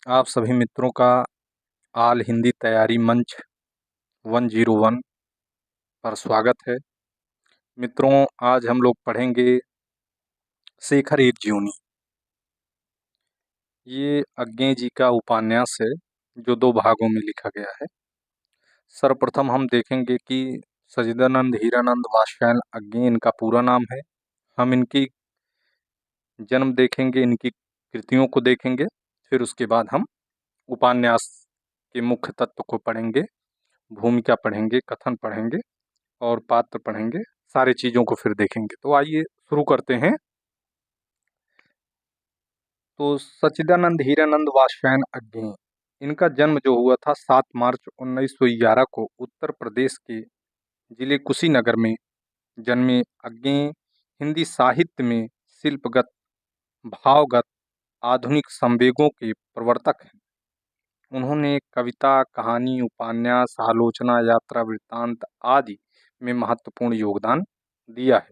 आप सभी मित्रों का आल हिंदी तैयारी मंच 101 पर स्वागत है। मित्रों, आज हम लोग पढ़ेंगे शेखर एक जीवनी। ये अज्ञे जी का उपन्यास है जो 2 भागों में लिखा गया है। सर्वप्रथम हम देखेंगे कि सच्चिदानंद हीरानंद वात्स्यायन अज्ञे इनका पूरा नाम है। हम इनकी जन्म देखेंगे, इनकी कृतियों को देखेंगे, फिर उसके बाद हम उपन्यास के मुख्य तत्व को पढ़ेंगे, भूमिका पढ़ेंगे, कथन पढ़ेंगे और पात्र पढ़ेंगे। सारी चीज़ों को फिर देखेंगे। तो आइए शुरू करते हैं। तो सच्चिदानंद हीरानंद वात्स्यायन अज्ञे, इनका जन्म जो हुआ था 7 मार्च 1911 को उत्तर प्रदेश के जिले कुशीनगर में जन्मे अज्ञे हिंदी साहित्य में शिल्पगत, भावगत, आधुनिक संवेगों के प्रवर्तक हैं। उन्होंने कविता, कहानी, उपन्यास, आलोचना, यात्रा वृत्तांत आदि में महत्वपूर्ण योगदान दिया है।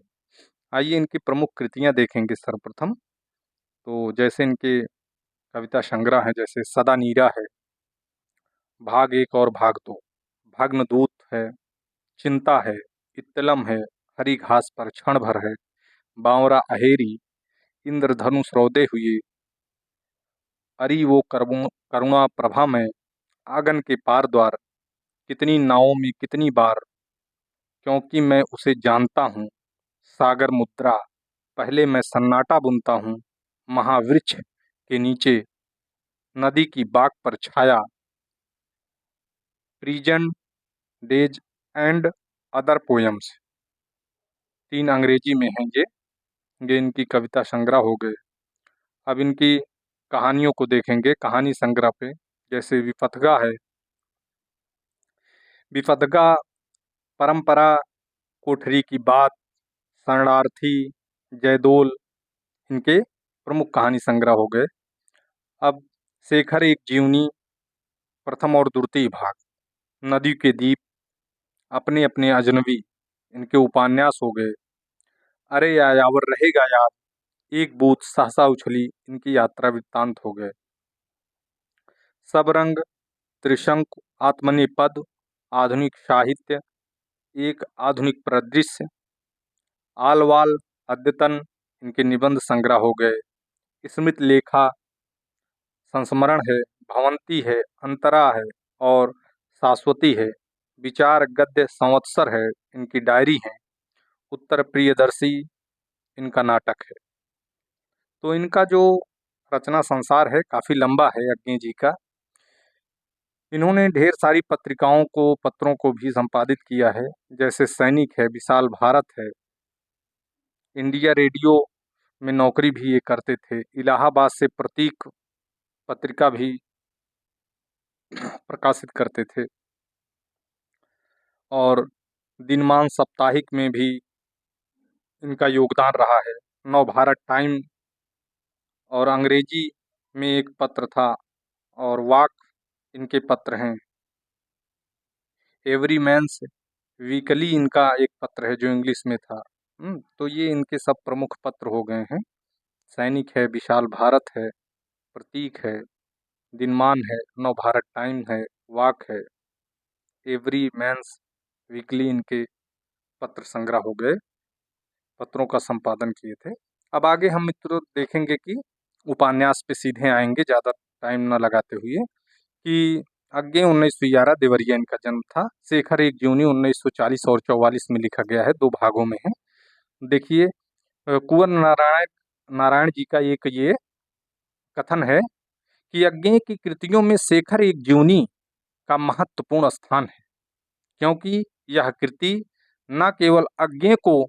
आइए इनकी प्रमुख कृतियां देखेंगे। सर्वप्रथम तो जैसे इनके कविता संग्रह है, जैसे सदा नीरा है, भाग 1 और भाग 2, भग्नदूत है, चिंता है, इत्तलम है, हरी घास पर क्षण भर है, बावरा अहेरी, इंद्रधनुष रौदे हुए, अरी वो करुणा प्रभा में, आंगन के पार द्वार, कितनी नावों में कितनी बार, क्योंकि मैं उसे जानता हूँ, सागर मुद्रा, पहले मैं सन्नाटा बुनता हूँ, महावृक्ष के नीचे, नदी की बाग पर छाया, Prison Days and Other Poems. 3 अंग्रेजी में हैं ये इनकी कविता संग्रह हो गए। अब इनकी कहानियों को देखेंगे। कहानी संग्रह पे जैसे विपथगा है, विपथगा, परंपरा, कोठरी की बात, शरणार्थी, जयदोल, इनके प्रमुख कहानी संग्रह हो गए। अब शेखर एक जीवनी प्रथम और द्वितीय भाग, नदी के दीप, अपने अपने अजनबी, इनके उपन्यास हो गए। अरे यायावर रहेगा याद, एक बूथ सहसा उछली, इनकी यात्रा वृत्तांत हो गए। सब रंग, त्रिशंकु, आत्मनेपद, आधुनिक साहित्य, एक आधुनिक परिदृश्य, आलवाल, अद्यतन, इनके निबंध संग्रह हो गए। स्मृत लेखा, संस्मरण है, भवंती है, अंतरा है और शाश्वती है। विचार गद्य संवत्सर है, इनकी डायरी है। उत्तर प्रियदर्शी, इनका नाटक है। तो इनका जो रचना संसार है काफ़ी लंबा है अज्ञे जी का। इन्होंने ढेर सारी पत्रों को भी संपादित किया है, जैसे सैनिक है, विशाल भारत है, इंडिया रेडियो में नौकरी भी ये करते थे। इलाहाबाद से प्रतीक पत्रिका भी प्रकाशित करते थे और दिनमान साप्ताहिक में भी इनका योगदान रहा है। नवभारत टाइम और अंग्रेजी में एक पत्र था और वाक इनके पत्र हैं। एवरी मैन्स वीकली इनका एक पत्र है जो इंग्लिश में था। तो ये इनके सब प्रमुख पत्र हो गए हैं। सैनिक है, विशाल भारत है, प्रतीक है, दिनमान है, नवभारत टाइम है, वाक है, एवरी मैन्स वीकली, इनके पत्र संग्रह हो गए। पत्रों का संपादन किए थे। अब आगे हम मित्रों देखेंगे कि उपन्यास पे सीधे आएंगे, ज़्यादा टाइम न लगाते हुए, कि अज्ञे 1911 देवरिया इनका जन्म था। शेखर एक जीवनी 1940 और 44 में लिखा गया है, 2 भागों में है। देखिए, कुंवर नारायण नारायण जी का एक ये कथन है कि अज्ञे की कृतियों में शेखर एक जीवनी का महत्वपूर्ण स्थान है, क्योंकि यह कृति न केवल अज्ञे को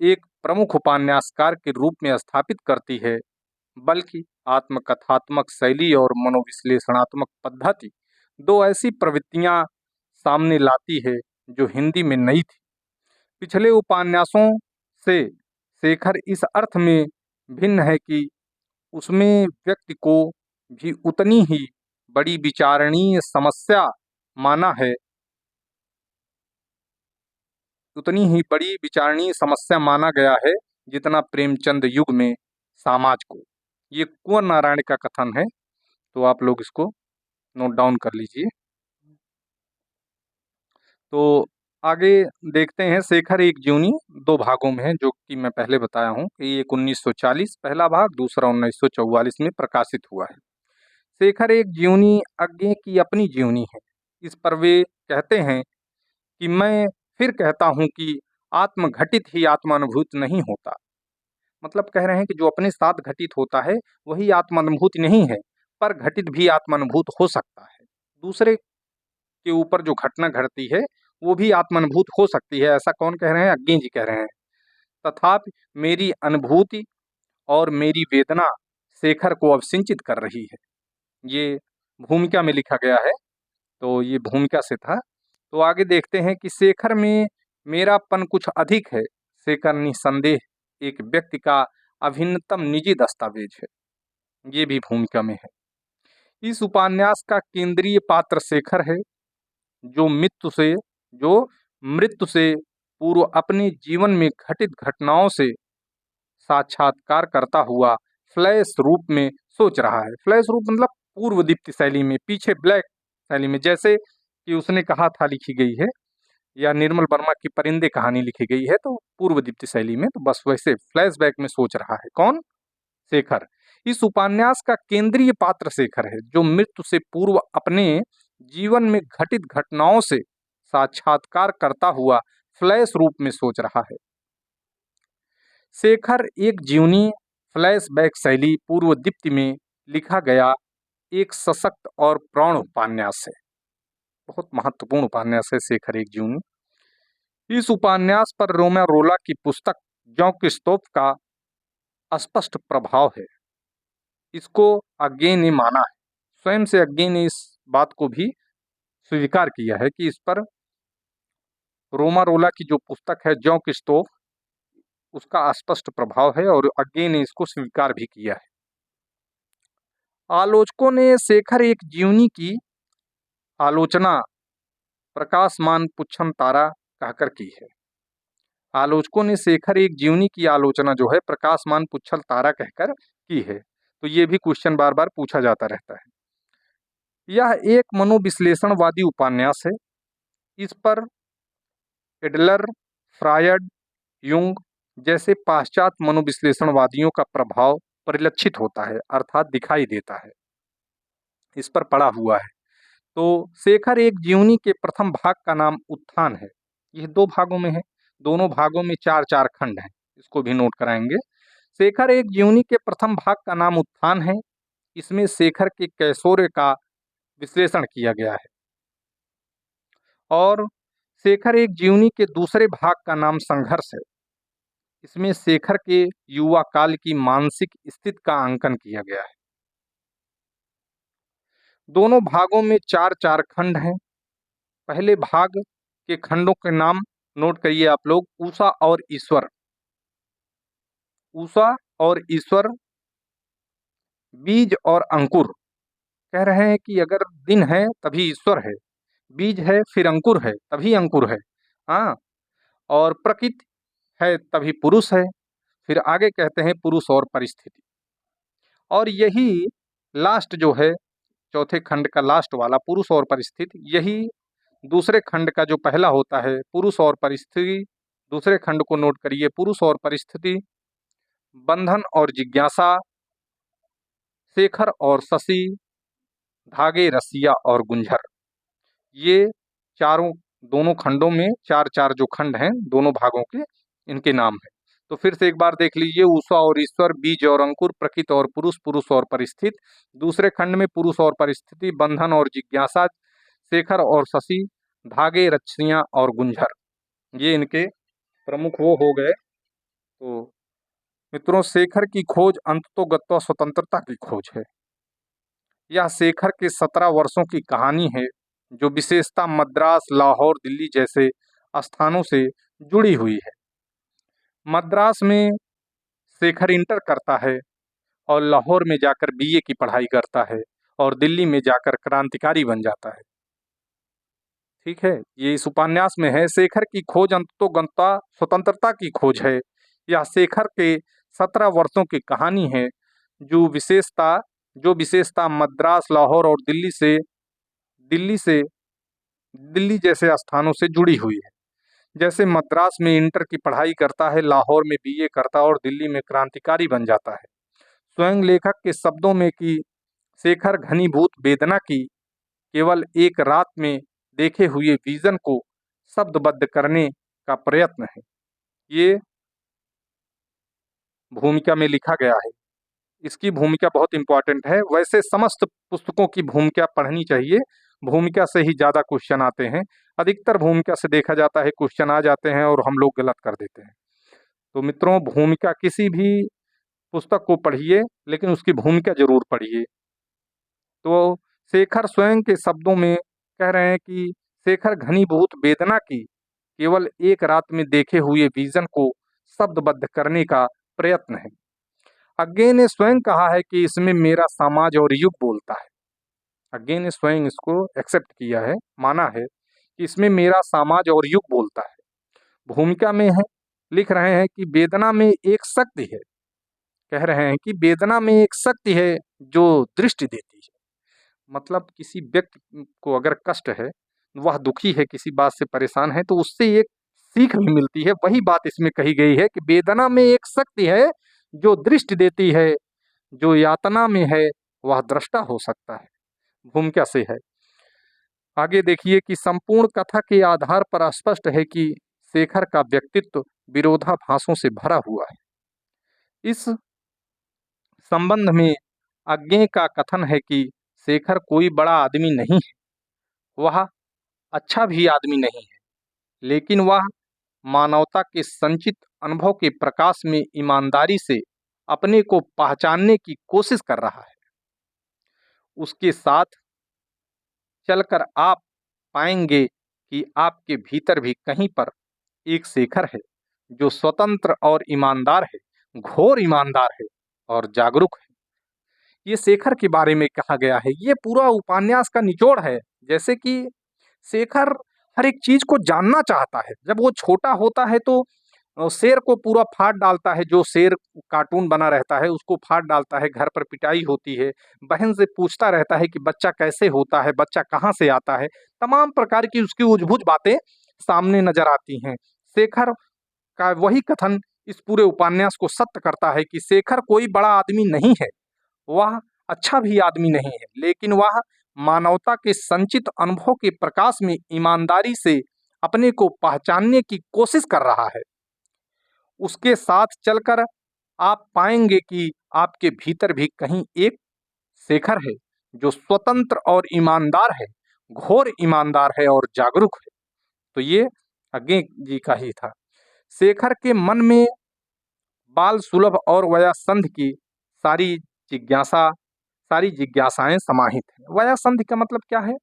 एक प्रमुख उपन्यासकार के रूप में स्थापित करती है, बल्कि आत्मकथात्मक शैली और मनोविश्लेषणात्मक पद्धति, 2 ऐसी प्रवृत्तियां सामने लाती है जो हिंदी में नई थी। पिछले उपन्यासों से शेखर इस अर्थ में भिन्न है कि उसमें व्यक्ति को भी माना है उतनी ही बड़ी विचारणीय समस्या माना गया है जितना प्रेमचंद युग में समाज को। ये कुंवर नारायण का कथन है। तो आप लोग इसको नोट डाउन कर लीजिए। तो आगे देखते हैं, शेखर एक जीवनी 2 भागों में है, जो कि मैं पहले बताया हूँ कि एक 1940 पहला भाग, दूसरा 1944 में प्रकाशित हुआ है। शेखर एक जीवनी अज्ञे की अपनी जीवनी है। इस पर वे कहते हैं कि मैं फिर कहता हूँ कि आत्मघटित ही आत्मानुभूत नहीं होता। मतलब कह रहे हैं कि जो अपने साथ घटित होता है वही आत्मानुभूति नहीं है, पर घटित भी आत्मानुभूत हो सकता है। दूसरे के ऊपर जो घटना घटती है वो भी आत्मानुभूत हो सकती है। ऐसा कौन कह रहे हैं? अज्ञे जी कह रहे हैं। तथापि मेरी अनुभूति और मेरी वेदना शेखर को अब सिंचित कर रही है। ये भूमिका में लिखा गया है, तो ये भूमिका से था। तो आगे देखते हैं कि शेखर में मेरापन कुछ अधिक है। शेखर निसंदेह एक व्यक्ति का अभिन्नतम निजी दस्तावेज है। ये भी भूमिका में है। इस उपन्यास का केंद्रीय पात्र शेखर है, जो मृत्यु से पूर्व अपने जीवन में घटित घटनाओं से साक्षात्कार करता हुआ फ्लैश रूप में सोच रहा है। फ्लैश रूप मतलब पूर्व दीप्ति शैली में, पीछे ब्लैक शैली में, जैसे कि उसने कहा था लिखी गई है, या निर्मल वर्मा की परिंदे कहानी लिखी गई है तो पूर्व दीप्ति शैली में, तो बस वैसे फ्लैशबैक में सोच रहा है। कौन? शेखर। इस उपन्यास का केंद्रीय पात्र शेखर है, जो मृत्यु से पूर्व अपने जीवन में घटित घटनाओं से साक्षात्कार करता हुआ फ्लैश रूप में सोच रहा है। शेखर एक जीवनी फ्लैशबैक शैली पूर्व दीप्ति में लिखा गया एक सशक्त और प्रौढ़ उपन्यास है। बहुत महत्वपूर्ण उपन्यास है शेखर एक जीवनी। इस उपन्यास पर रोमा रोला की पुस्तक जौ क्रिस्तोफ का स्पष्ट प्रभाव है। इसको अज्ञे ने माना है, स्वयं से अज्ञे ने इस बात को भी स्वीकार किया है कि इस पर रोमा रोला की जो पुस्तक है जौ क्रिस्तोफ, उसका स्पष्ट प्रभाव है, और अज्ञे ने इसको स्वीकार भी किया है। आलोचकों ने शेखर एक जीवनी की आलोचना प्रकाशमान पुच्छम तारा कहकर की है। आलोचकों ने शेखर एक जीवनी की आलोचना जो है प्रकाशमान पुच्छल तारा कहकर की है। तो ये भी क्वेश्चन बार बार पूछा जाता रहता है। यह एक मनोविश्लेषणवादी उपन्यास है। इस पर एडलर, फ्रायड, युंग जैसे पाश्चात्य मनोविश्लेषणवादियों का प्रभाव परिलक्षित होता है, अर्थात दिखाई देता है, इस पर पड़ा हुआ है। तो शेखर एक जीवनी के प्रथम भाग का नाम उत्थान है। यह 2 भागों में है, दोनों भागों में 4-4 खंड हैं, इसको भी नोट कराएंगे। शेखर एक जीवनी के प्रथम भाग का नाम उत्थान है। इसमें शेखर के कैशोर्य का विश्लेषण किया गया है। और शेखर एक जीवनी के दूसरे भाग का नाम संघर्ष है। इसमें शेखर के युवा काल की मानसिक स्थिति का अंकन किया गया है। दोनों भागों में 4-4 खंड हैं। पहले भाग के खंडों के नाम नोट करिए आप लोग। उषा और ईश्वर, उषा और ईश्वर, बीज और अंकुर। कह रहे हैं कि अगर दिन है तभी ईश्वर है, बीज है फिर अंकुर है तभी अंकुर है। हाँ, और प्रकृति है तभी पुरुष है। फिर आगे कहते हैं पुरुष और परिस्थिति। और यही लास्ट जो है, चौथे खंड का लास्ट वाला पुरुष और परिस्थिति, यही दूसरे खंड का जो पहला होता है पुरुष और परिस्थिति, दूसरे खंड को नोट करिए, पुरुष और परिस्थिति, बंधन और जिज्ञासा, शेखर और शशि, धागे रसिया और गुंझर। ये चारों, दोनों खंडों में 4-4 जो खंड हैं दोनों भागों के, इनके नाम हैं। तो फिर से एक बार देख लीजिए, उषा और ईश्वर, बीज और अंकुर, प्रकृति और पुरुष, पुरुष और परिस्थिति। दूसरे खंड में पुरुष और परिस्थिति, बंधन और जिज्ञासा, शेखर और शशि, धागे रस्सियां और गुंझर। ये इनके प्रमुख वो हो गए। तो मित्रों, शेखर की खोज अंततोगत्वा स्वतंत्रता की खोज है। यह शेखर के 17 वर्षों की कहानी है, जो विशेषता मद्रास, लाहौर, दिल्ली जैसे स्थानों से जुड़ी हुई है। मद्रास में शेखर इंटर करता है और लाहौर में जाकर बीए की पढ़ाई करता है और दिल्ली में जाकर क्रांतिकारी बन जाता है। ठीक है, ये इस उपन्यास में है। शेखर की खोज अंततोगत्वा स्वतंत्रता की खोज है। यह शेखर के 17 वर्षों की कहानी है, जो विशेषता जो विशेषता मद्रास, लाहौर और दिल्ली जैसे स्थानों से जुड़ी हुई है। जैसे मद्रास में इंटर की पढ़ाई करता है, लाहौर में बीए करता है और दिल्ली में क्रांतिकारी बन जाता है। स्वयं लेखक के शब्दों में कि शेखर घनीभूत वेदना की केवल एक रात में देखे हुए विजन को शब्दबद्ध करने का प्रयत्न है। ये भूमिका में लिखा गया है। इसकी भूमिका बहुत इंपॉर्टेंट है। वैसे समस्त पुस्तकों की भूमिका पढ़नी चाहिए, भूमिका से ही ज़्यादा क्वेश्चन आते हैं। अधिकतर भूमिका से देखा जाता है क्वेश्चन आ जाते हैं और हम लोग गलत कर देते हैं। तो मित्रों, भूमिका किसी भी पुस्तक को पढ़िए, लेकिन उसकी भूमिका जरूर पढ़िए। तो शेखर स्वयं के शब्दों में कह रहे हैं कि शेखर घनीभूत वेदना की केवल एक रात में देखे हुए विजन को शब्दबद्ध करने का प्रयत्न है। अज्ञे ने स्वयं कहा है कि इसमें मेरा समाज और युग बोलता है। अज्ञे ने स्वयं इसको एक्सेप्ट किया है, माना है कि इसमें मेरा समाज और युग बोलता है। भूमिका में है, लिख रहे हैं कि वेदना में एक शक्ति है। कह रहे हैं कि वेदना में एक शक्ति है जो दृष्टि देती है। मतलब किसी व्यक्ति को अगर कष्ट है, वह दुखी है, किसी बात से परेशान है, तो उससे एक सीख भी मिलती है। वही बात इसमें कही गई है कि वेदना में एक शक्ति है जो दृष्टि देती है, जो यातना में है वह दृष्टा हो सकता है। भूमिका से है। आगे देखिए कि संपूर्ण कथा के आधार पर स्पष्ट है कि शेखर का व्यक्तित्व विरोधाभासों से भरा हुआ है। इस संबंध में अज्ञे का कथन है कि शेखर कोई बड़ा आदमी नहीं है, वह अच्छा भी आदमी नहीं है, लेकिन वह मानवता के संचित अनुभव के प्रकाश में ईमानदारी से अपने को पहचानने की कोशिश कर रहा है। उसके साथ चलकर आप पाएंगे कि आपके भीतर भी कहीं पर एक शेखर है जो स्वतंत्र और ईमानदार है, घोर ईमानदार है और जागरूक है। ये शेखर के बारे में कहा गया है। ये पूरा उपन्यास का निचोड़ है। जैसे कि शेखर हर एक चीज को जानना चाहता है। जब वो छोटा होता है तो शेर को पूरा फाड़ डालता है। जो शेर कार्टून बना रहता है उसको फाड़ डालता है। घर पर पिटाई होती है। बहन से पूछता रहता है कि बच्चा कैसे होता है, बच्चा कहाँ से आता है। तमाम प्रकार की उसकी उजबुज बातें सामने नजर आती हैं। शेखर का वही कथन इस पूरे उपन्यास को सत्य करता है कि शेखर कोई बड़ा आदमी नहीं है, वह अच्छा भी आदमी नहीं है, लेकिन वह मानवता के संचित अनुभव के प्रकाश में ईमानदारी से अपने को पहचानने की कोशिश कर रहा है। उसके साथ चलकर आप पाएंगे कि आपके भीतर भी कहीं एक शेखर है जो स्वतंत्र और ईमानदार है, घोर ईमानदार है और जागरूक है। तो ये अज्ञे जी का ही था। शेखर के मन में बाल सुलभ और वयासंध की सारी जिज्ञासा सारी जिज्ञासाएं समाहित हैं। वयासंध का मतलब क्या है?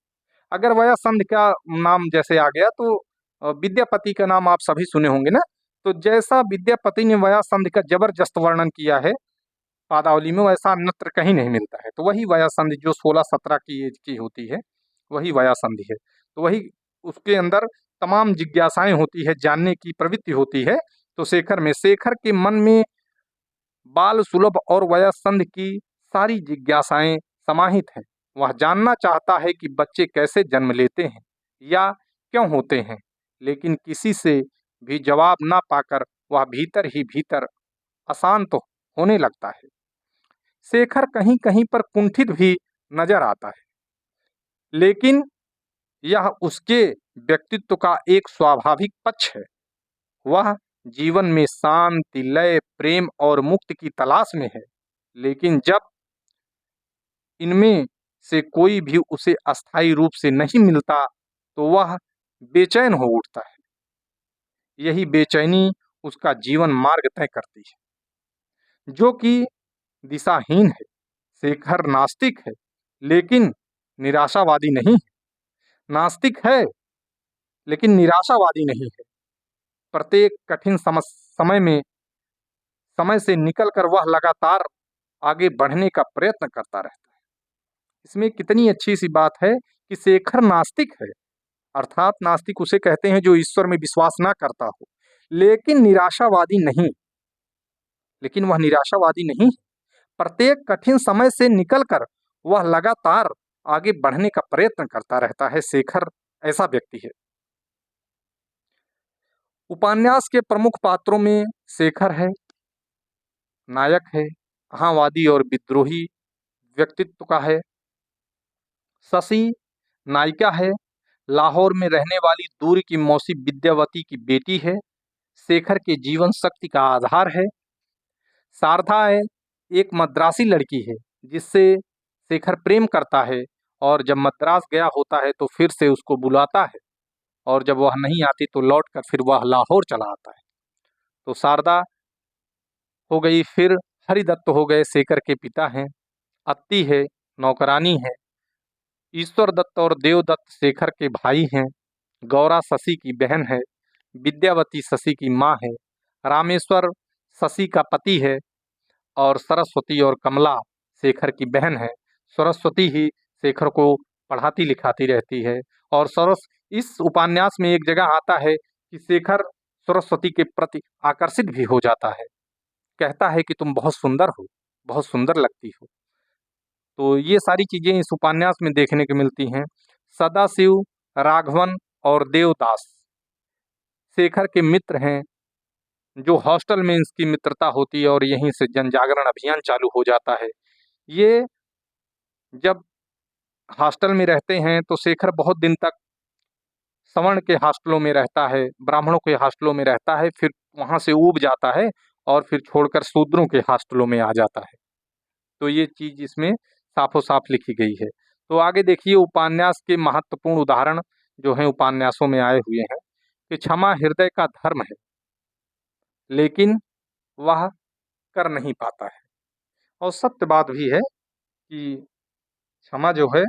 अगर वयासंध का नाम जैसे आ गया तो विद्यापति का नाम आप सभी सुने होंगे ना। तो जैसा विद्यापति ने वयासंध का जबरदस्त वर्णन किया है पादावली में, वैसा अन्यत्र कहीं नहीं मिलता है। तो वही वयासंधि जो 16-17 की एज की होती है, वही वयासंधि है। तो वही उसके अंदर तमाम जिज्ञासाएं होती है, जानने की प्रवृत्ति होती है। तो शेखर के मन में बाल सुलभ और वयासंध की सारी जिज्ञासाएं समाहित हैं। वह जानना चाहता है कि बच्चे कैसे जन्म लेते हैं या क्यों होते हैं, लेकिन किसी से भी जवाब ना पाकर वह भीतर ही भीतर अशांत होने लगता है। शेखर कहीं कहीं पर कुंठित भी नजर आता है, लेकिन यह उसके व्यक्तित्व का एक स्वाभाविक पक्ष है। वह जीवन में शांति, लय, प्रेम और मुक्ति की तलाश में है, लेकिन जब इनमें से कोई भी उसे अस्थायी रूप से नहीं मिलता तो वह बेचैन हो उठता है। यही बेचैनी उसका जीवन मार्ग तय करती है, जो कि दिशाहीन है। शेखर नास्तिक है, लेकिन निराशावादी नहीं है। नास्तिक है, लेकिन निराशावादी नहीं है। प्रत्येक कठिन समय से निकलकर वह लगातार आगे बढ़ने का प्रयत्न करता रहता है। इसमें कितनी अच्छी सी बात है कि शेखर नास्तिक है, अर्थात नास्तिक उसे कहते हैं जो ईश्वर में विश्वास ना करता हो, लेकिन निराशावादी नहीं। लेकिन वह निराशावादी नहीं, प्रत्येक कठिन समय से निकलकर वह लगातार आगे बढ़ने का प्रयत्न करता रहता है। शेखर ऐसा व्यक्ति है। उपन्यास के प्रमुख पात्रों में शेखर है, नायक है, आशावादी और विद्रोही व्यक्तित्व का है। शशि नायिका है, लाहौर में रहने वाली दूर की मौसी विद्यावती की बेटी है, शेखर के जीवन शक्ति का आधार है। शारदा है, एक मद्रासी लड़की है जिससे शेखर प्रेम करता है और जब मद्रास गया होता है तो फिर से उसको बुलाता है और जब वह नहीं आती तो लौट कर फिर वह लाहौर चला आता है। तो शारदा हो गई, फिर हरिदत्त हो गए, शेखर के पिता हैं। अत्ती है, नौकरानी है। ईश्वर दत्त और देवदत्त शेखर के भाई हैं। गौरा शशि की बहन है। विद्यावती शशि की माँ है। रामेश्वर शशि का पति है और सरस्वती और कमला शेखर की बहन है। सरस्वती ही शेखर को पढ़ाती लिखाती रहती है और इस उपन्यास में एक जगह आता है कि शेखर सरस्वती के प्रति आकर्षित भी हो जाता है। कहता है कि तुम बहुत सुंदर हो, बहुत सुंदर लगती हो। तो ये सारी चीजें इस उपन्यास में देखने को मिलती हैं। सदाशिव, राघवन और देवदास शेखर के मित्र हैं, जो हॉस्टल में इसकी मित्रता होती है और यहीं से जन जागरण अभियान चालू हो जाता है। ये जब हॉस्टल में रहते हैं तो शेखर बहुत दिन तक सवर्ण के हॉस्टलों में रहता है, ब्राह्मणों के हॉस्टलों में रहता है, फिर वहां से ऊब जाता है और फिर छोड़कर शूद्रों के हॉस्टलों में आ जाता है। तो ये चीज इसमें साफो साफ लिखी गई है। तो आगे देखिए, उपन्यास के महत्वपूर्ण उदाहरण जो हैं उपन्यासों में आए हुए हैं कि क्षमा हृदय का धर्म है, लेकिन वह कर नहीं पाता है। और सत्य बात भी है कि क्षमा जो है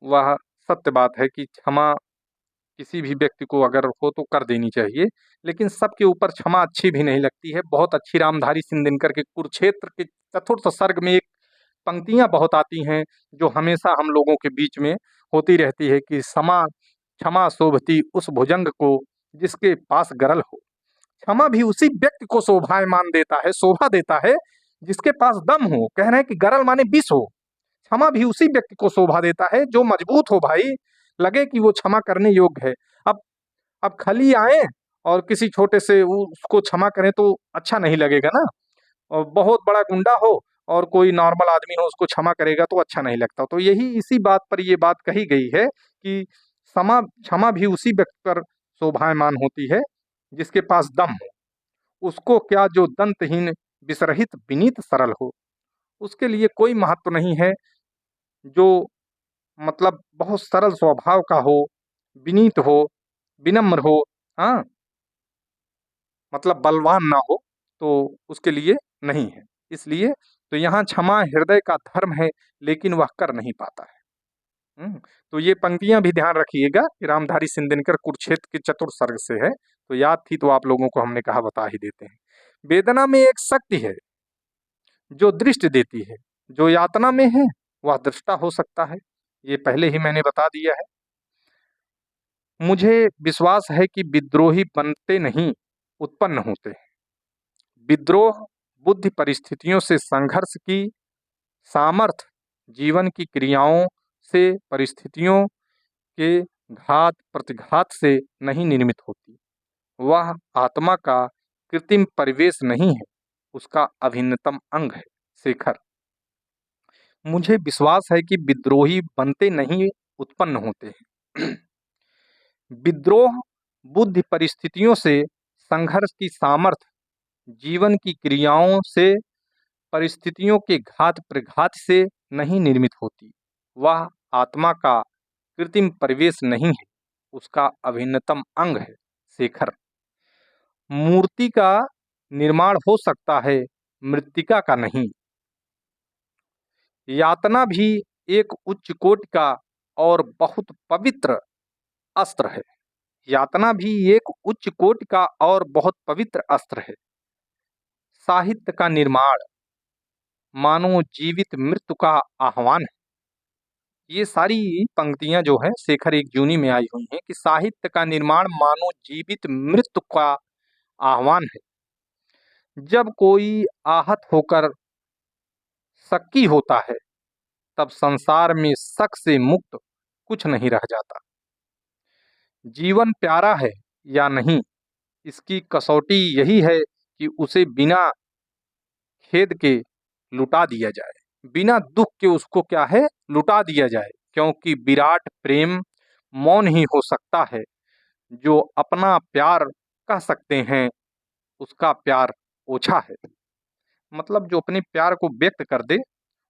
वह सत्य बात है कि क्षमा किसी भी व्यक्ति को अगर हो तो कर देनी चाहिए, लेकिन सबके ऊपर क्षमा अच्छी भी नहीं लगती है। बहुत अच्छी रामधारी सिंह दिनकर के कुरुक्षेत्र के चतुर्थ सर्ग में एक पंक्तियां बहुत आती हैं जो हमेशा हम लोगों के बीच में होती रहती है कि क्षमा क्षमा शोभती उस भुजंग को जिसके पास गरल हो। क्षमा भी उसी व्यक्ति को शोभायमान देता है, शोभा देता है, जिसके पास दम हो। कह रहे हैं कि गरल माने विष हो। क्षमा भी उसी व्यक्ति को शोभा देता है जो मजबूत हो भाई, लगे कि वो क्षमा करने योग्य है। अब खली आए और किसी छोटे से उसको क्षमा करें तो अच्छा नहीं लगेगा ना। और बहुत बड़ा गुंडा हो और कोई नॉर्मल आदमी हो उसको क्षमा करेगा तो अच्छा नहीं लगता। तो यही इसी बात पर ये बात कही गई है कि क्षमा क्षमा भी उसी व्यक्ति पर शोभायमान होती है जिसके पास दम हो। उसको क्या जो दंतहीन विसरहित विनीत सरल हो, उसके लिए कोई महत्व नहीं है। जो मतलब बहुत सरल स्वभाव का हो, विनीत हो, विनम्र हो, हाँ, मतलब बलवान ना हो, तो उसके लिए नहीं है। इसलिए तो यहाँ क्षमा हृदय का धर्म है, लेकिन वह कर नहीं पाता है। तो ये पंक्तियां भी ध्यान रखिएगा कि रामधारी सिंह दिनकर कुरुक्षेत्र के चतुर्थ सर्ग से है। तो याद थी तो आप लोगों को हमने कहा बता ही देते हैं। वेदना में एक शक्ति है जो दृष्टि देती है, जो यातना में है वह दृष्टा हो सकता है। ये पहले ही मैंने बता दिया है। मुझे विश्वास है कि विद्रोही बनते नहीं, उत्पन्न होते हैं। विद्रोह बुद्धि परिस्थितियों से संघर्ष की सामर्थ, जीवन की क्रियाओं से, परिस्थितियों के घात प्रतिघात से नहीं निर्मित होती। वह आत्मा का कृत्रिम परिवेश नहीं है, उसका अभिन्नतम अंग है। शेखर। मुझे विश्वास है कि विद्रोही बनते नहीं, उत्पन्न होते हैं। विद्रोह बुद्धि परिस्थितियों से संघर्ष की सामर्थ, जीवन की क्रियाओं से, परिस्थितियों के घात प्रघात से नहीं निर्मित होती। वह आत्मा का कृत्रिम परिवेश नहीं है, उसका अभिन्नतम अंग है। शेखर। मूर्ति का निर्माण हो सकता है, मृत्तिका का नहीं। यातना भी एक उच्च कोटि का और बहुत पवित्र अस्त्र है। यातना भी एक उच्च कोटि का और बहुत पवित्र अस्त्र है। साहित्य का निर्माण मानो जीवित मृत्यु का आह्वान है। ये सारी पंक्तियां जो है शेखर एक जूनी में आई हुई हैं कि साहित्य का निर्माण मानो जीवित मृत्यु का आह्वान है। जब कोई आहत होकर शक्की होता है, तब संसार में शक से मुक्त कुछ नहीं रह जाता। जीवन प्यारा है या नहीं, इसकी कसौटी यही है कि उसे बिना खेद के लुटा दिया जाए, बिना दुख के उसको क्या है, लुटा दिया जाए। क्योंकि विराट प्रेम मौन ही हो सकता है। जो अपना प्यार कह सकते हैं, उसका प्यार ओछा है। मतलब जो अपने प्यार को व्यक्त कर दे,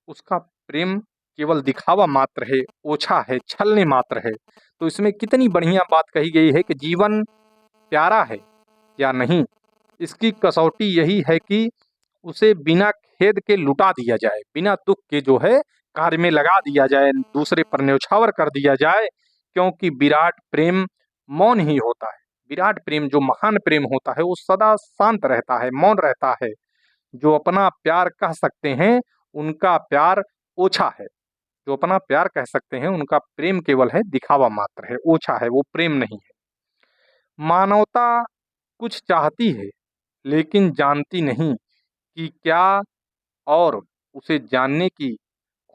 उसका प्रेम केवल दिखावा मात्र है, ओछा है, छलने मात्र है। तो इसमें कितनी बढ़िया बात कही गई है कि जीवन प्यारा है या नहीं, इसकी कसौटी यही है कि उसे बिना खेद के लुटा दिया जाए, बिना दुख के जो है कार्य में लगा दिया जाए, दूसरे पर न्यौछावर कर दिया जाए। क्योंकि विराट प्रेम मौन ही होता है। विराट प्रेम, जो महान प्रेम होता है, वो सदा शांत रहता है, मौन रहता है। जो अपना प्यार कह सकते हैं, उनका प्यार ओछा है। जो अपना प्यार कह सकते हैं, उनका प्रेम केवल है दिखावा मात्र है, ओछा है, वो प्रेम नहीं है। मानवता कुछ चाहती है, लेकिन जानती नहीं कि क्या, और उसे जानने की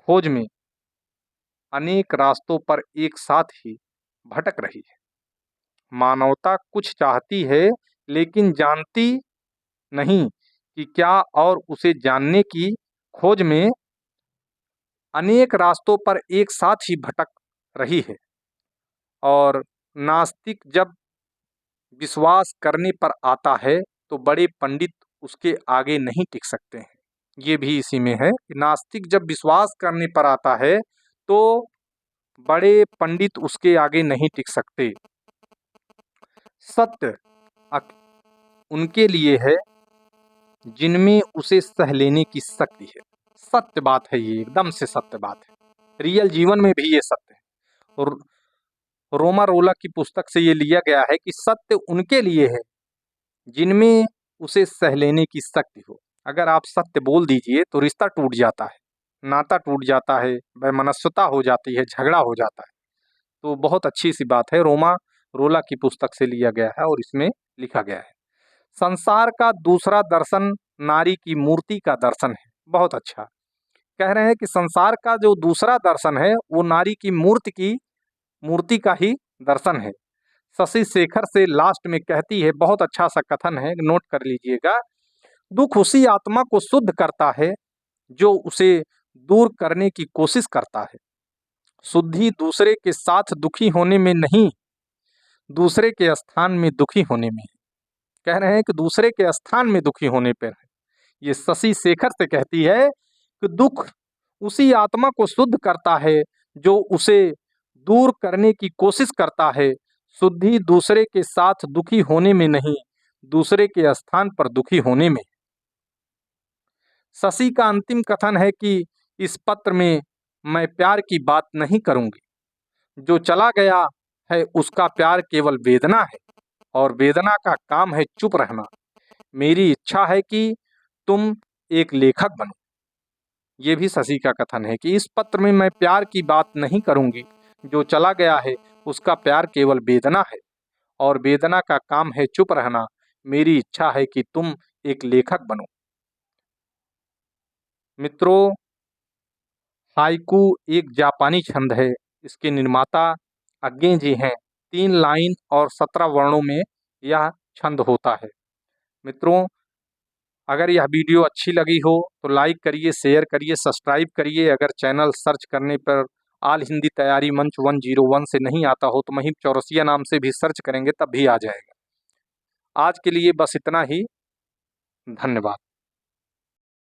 खोज में अनेक रास्तों पर एक साथ ही भटक रही है। मानवता कुछ चाहती है, लेकिन जानती नहीं कि क्या, और उसे जानने की खोज में अनेक रास्तों पर एक साथ ही भटक रही है। और नास्तिक जब विश्वास करने पर आता है, तो बड़े पंडित उसके आगे नहीं टिक सकते हैं। ये भी इसी में है कि नास्तिक जब विश्वास करने पर आता है, तो बड़े पंडित उसके आगे नहीं टिक सकते। सत्य उनके लिए है जिनमें उसे सह लेने की शक्ति है। सत्य बात है, ये एकदम से सत्य बात है। रियल जीवन में भी ये सत्य है। और रोमा रोला की पुस्तक से ये लिया गया है कि सत्य उनके लिए है जिनमें उसे सह लेने की शक्ति हो। अगर आप सत्य बोल दीजिए तो रिश्ता टूट जाता है, नाता टूट जाता है, वैमनस्यता हो जाती है, झगड़ा हो जाता है। तो बहुत अच्छी सी बात है, रोमा रोला की पुस्तक से लिया गया है और इसमें लिखा गया है। संसार का दूसरा दर्शन नारी की मूर्ति का दर्शन है। बहुत अच्छा कह रहे हैं कि संसार का जो दूसरा दर्शन है, वो नारी की मूर्ति का ही दर्शन है। शशि शेखर से लास्ट में कहती है, बहुत अच्छा सा कथन है, नोट कर लीजिएगा। दुख उसी आत्मा को शुद्ध करता है जो उसे दूर करने की कोशिश करता है। शुद्धि दूसरे के साथ दुखी होने में नहीं, दूसरे के स्थान में दुखी होने में। कह रहे हैं कि दूसरे के स्थान में दुखी होने पर है। ये शशि शेखर से कहती है कि दुख उसी आत्मा को शुद्ध करता है जो उसे दूर करने की कोशिश करता है। शुद्धि दूसरे के साथ दुखी होने में नहीं, दूसरे के स्थान पर दुखी होने में। शशि का अंतिम कथन है कि इस पत्र में मैं प्यार की बात नहीं करूंगी। जो चला गया है उसका प्यार केवल वेदना है, और वेदना का काम है चुप रहना। मेरी इच्छा है कि तुम एक लेखक बनो। ये भी शशि का कथन है कि इस पत्र में मैं प्यार की बात नहीं करूंगी। जो चला गया है उसका प्यार केवल वेदना है, और वेदना का काम है चुप रहना। मेरी इच्छा है कि तुम एक लेखक बनो। मित्रों, हाइकू एक जापानी छंद है। इसके निर्माता अज्ञे जी हैं। 3 लाइन और 17 वर्णों में यह छंद होता है। मित्रों, अगर यह वीडियो अच्छी लगी हो तो लाइक करिए, शेयर करिए, सब्सक्राइब करिए। अगर चैनल सर्च करने पर ऑल हिंदी तैयारी मंच 101 से नहीं आता हो तो महिम चौरसिया नाम से भी सर्च करेंगे, तब भी आ जाएगा। आज के लिए बस इतना ही। धन्यवाद।